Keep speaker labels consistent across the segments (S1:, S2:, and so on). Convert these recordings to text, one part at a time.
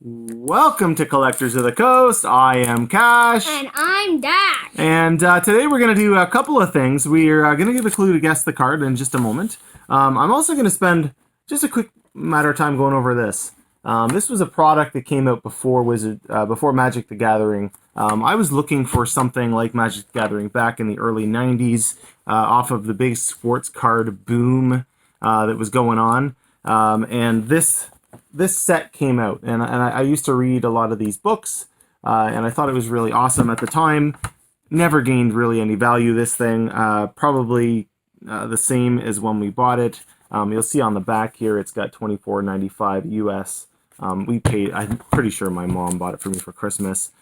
S1: Welcome to Collectors of the Coast. I am Cash.
S2: And I'm Dash.
S1: And today we're going to do a couple of things. We're going to give a clue to guess the card in just a moment. I'm also going to spend just a quick matter of time going over this. This was a product that came out before before Magic the Gathering. I was looking for something like Magic the Gathering back in the early 90s off of the big sports card boom that was going on. And this set came out, and I used to read a lot of these books, and I thought it was really awesome at the time. Never gained really any value, this thing. Probably the same as when we bought it. You'll see on the back here it's got $24.95 US. We paid, I'm pretty sure my mom bought it for me for Christmas.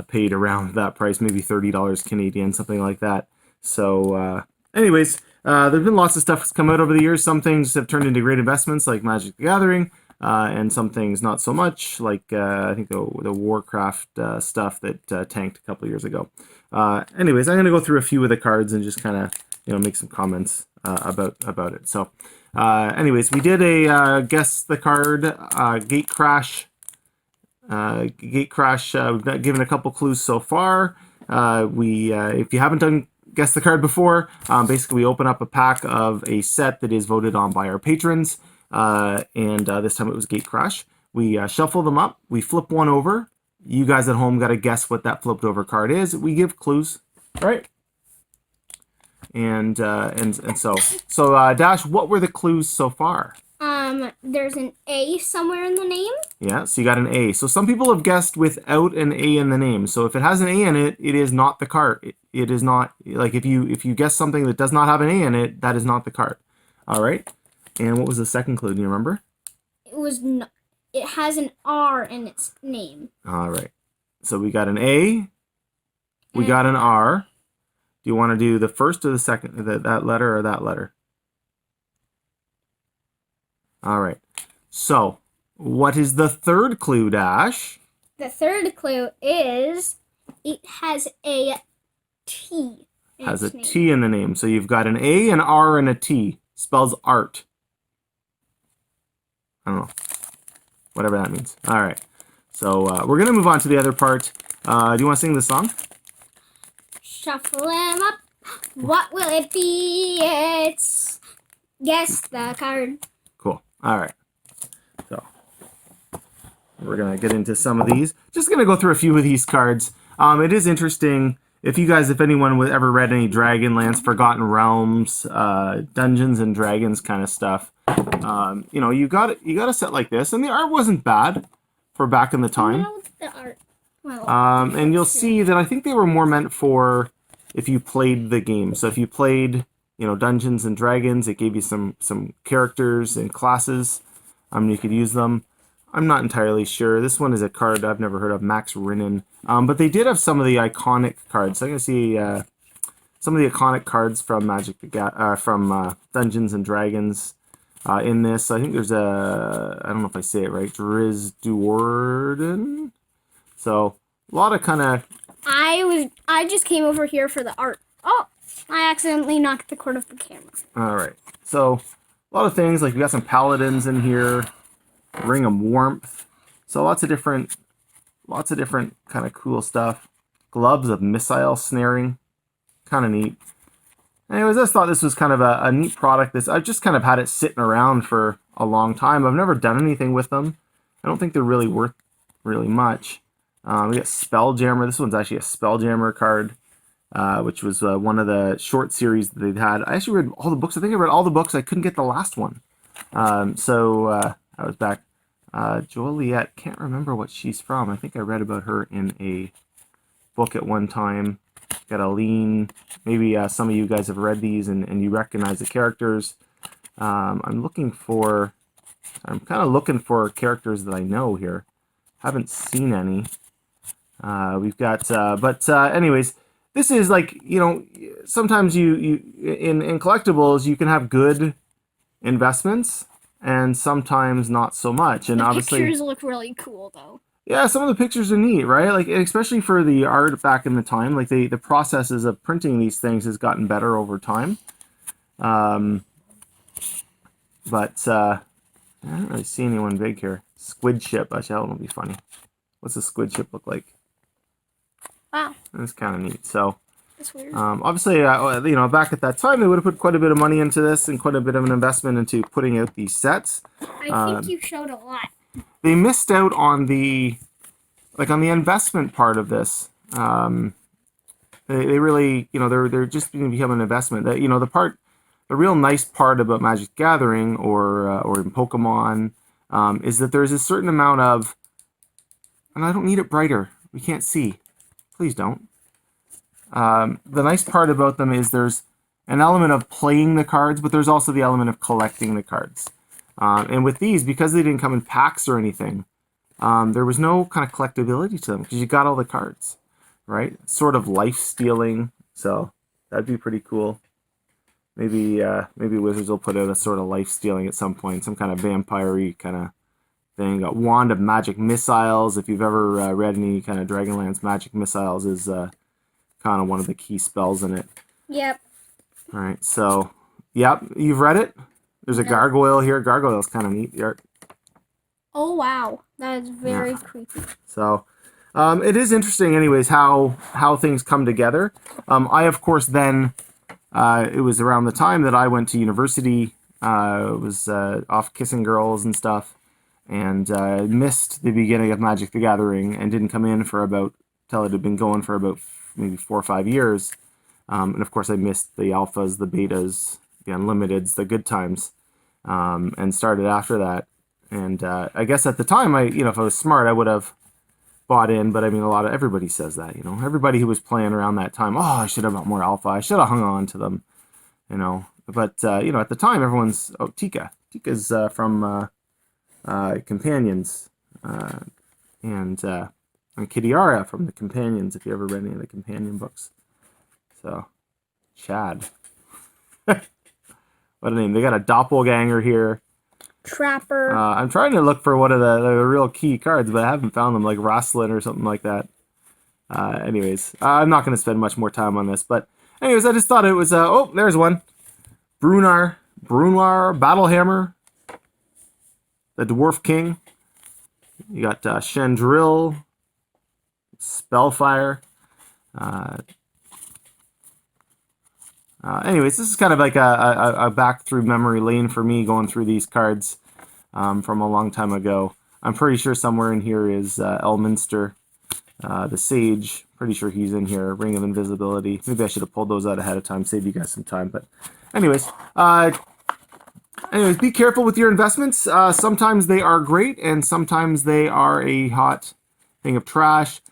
S1: Paid around that price, maybe $30 Canadian, something like that. So anyways, there's been lots of stuff that's come out over the years. Some things have turned into great investments like Magic the Gathering. And some things not so much, like I think the Warcraft stuff that tanked a couple years ago. Anyways, I'm going to go through a few of the cards and just kind of make some comments about it. So, anyways, we did a guess the card Gate Crash. Gate Crash. We've given a couple clues so far. If you haven't done guess the card before, basically we open up a pack of a set that is voted on by our patrons. This time it was Gate Crash. We shuffle them up. We flip one over. You guys at home got to guess what that flipped over card is. We give clues, right? And so Dash, what were the clues so far?
S2: There's an A somewhere in the name.
S1: Yeah, so you got an A. So some people have guessed without an A in the name. So if it has an A in it, it is not the card. It is not, like if you guess something that does not have an A in it, that is not the card. All right. And what was the second clue? Do you remember?
S2: It has an R in its name.
S1: All right. So we got an A. We got an R. Do you want to do the first or the second, that letter or that letter? All right. So what is the third clue, Dash?
S2: The third clue is it has a T.
S1: Has a T in the name. So you've got an A, an R, and a T. Spells art. I don't know. Whatever that means. All right. So we're going to move on to the other part. Do you want to sing the song?
S2: Shuffle them up. What will it be? It's guess the card.
S1: Cool. All right. So we're going to get into some of these. Just going to go through a few of these cards. It is interesting. If anyone ever read any Dragonlance, Forgotten Realms, Dungeons and Dragons kind of stuff, you got a set like this, and the art wasn't bad for back in the time.
S2: The art. Well,
S1: and you'll see that I think they were more meant for if you played the game. So if you played, Dungeons and Dragons, it gave you some characters and classes. You could use them. I'm not entirely sure. This one is a card I've never heard of, Max Rinnan. But they did have some of the iconic cards. So I can see some of the iconic cards from from Dungeons and Dragons in this. I think there's I don't know if I say it right, Driz Duorden. So a lot of kind of.
S2: I just came over here for the art. Oh, I accidentally knocked the cord off the camera.
S1: All right. So a lot of things, like we got some paladins in here. Ring of Warmth. So lots of different kind of cool stuff. Gloves of Missile Snaring. Kind of neat. Anyways, I just thought this was kind of a neat product. I've just kind of had it sitting around for a long time. I've never done anything with them. I don't think they're really worth really much. We got Spelljammer. This one's actually a Spelljammer card, which was one of the short series that they've had. I actually read all the books. I think I read all the books. I couldn't get the last one. I was back. Joliet, can't remember what she's from. I think I read about her in a book at one time. Got a lean. Maybe some of you guys have read these and you recognize the characters. I'm kind of looking for characters that I know here. Haven't seen any. We've got, anyways, this is like, sometimes you in collectibles, you can have good investments and sometimes not so much. And obviously
S2: pictures look really cool though.
S1: Yeah, some of the pictures are neat, right? Like, especially for the art back in the time, like the processes of printing these things has gotten better over time. I don't really see anyone big here. Squid ship. Actually, that one will be funny. What's a squid ship look like?
S2: Wow.
S1: That's kind of neat. So,
S2: That's weird.
S1: obviously, back at that time, they would have put quite a bit of money into this and quite a bit of an investment into putting out these sets.
S2: I think you showed a lot.
S1: They missed out on the investment part of this. They really, they're just going to become an investment. That the real nice part about Magic the Gathering or in Pokemon is that there's a certain amount of, and I don't need it brighter. We can't see. Please don't. The nice part about them is there's an element of playing the cards, but there's also the element of collecting the cards. And with these, because they didn't come in packs or anything, there was no kind of collectability to them because you got all the cards, right? Sort of life stealing, so that'd be pretty cool. Maybe Wizards will put out a sort of life stealing at some point, some kind of vampire-y kind of thing. Got Wand of Magic Missiles. If you've ever read any kind of Dragonlance, Magic Missiles is kind of one of the key spells in it.
S2: Yep.
S1: All right, so yep, you've read it. There's a gargoyle here. Gargoyle's kind of neat. The art.
S2: Oh wow, that is very creepy.
S1: So, it is interesting, anyways, how things come together. I, of course, then it was around the time that I went to university. Was off kissing girls and stuff, and missed the beginning of Magic the Gathering and didn't come in for till it had been going for about maybe 4 or 5 years. And of course, I missed the alphas, the betas, the unlimiteds, the good times, and started after that. And I guess at the time, if I was smart, I would have bought in. But I mean, everybody says that, everybody who was playing around that time. Oh, I should have bought more alpha. I should have hung on to them, But at the time, everyone's Tika. Tika's from Companions, and Kitiara from the Companions. If you ever read any of the companion books, so Chad. What a name! They got a doppelganger here.
S2: Trapper.
S1: I'm trying to look for one of the real key cards, but I haven't found them, like Rosslyn or something like that. Anyways, I'm not going to spend much more time on this, but anyways, I just thought it was, there's one. Brunlar, Battlehammer, the Dwarf King. You got Chandril, Spellfire. Anyways, this is kind of like a back through memory lane for me, going through these cards from a long time ago. I'm pretty sure somewhere in here is Elminster, the Sage. Pretty sure he's in here. Ring of Invisibility. Maybe I should have pulled those out ahead of time, save you guys some time. But anyways, be careful with your investments. Sometimes they are great, and sometimes they are a hot thing of trash.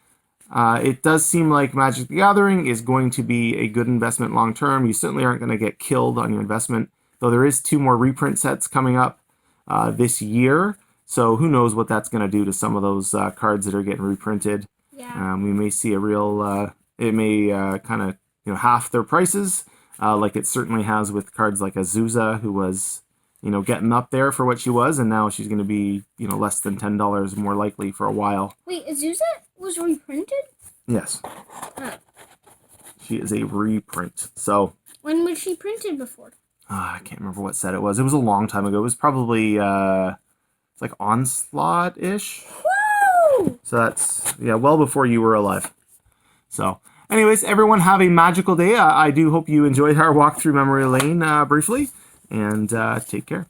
S1: It does seem like Magic the Gathering is going to be a good investment long term. You certainly aren't going to get killed on your investment, though there is 2 more reprint sets coming up this year. So who knows what that's going to do to some of those cards that are getting reprinted.
S2: Yeah.
S1: We may see a real, it may kind of half their prices, like it certainly has with cards like Azusa, who was getting up there for what she was, and now she's going to be less than $10 more likely for a while.
S2: Wait, Azusa was reprinted?
S1: Yes.
S2: Oh.
S1: She is a reprint. So
S2: When was she printed before?
S1: I can't remember what set it was. It was a long time ago. It was probably it's like Onslaught-ish.
S2: Woo!
S1: So that's well before you were alive. So anyways, everyone have a magical day. I do hope you enjoyed our walk through memory lane briefly, and take care.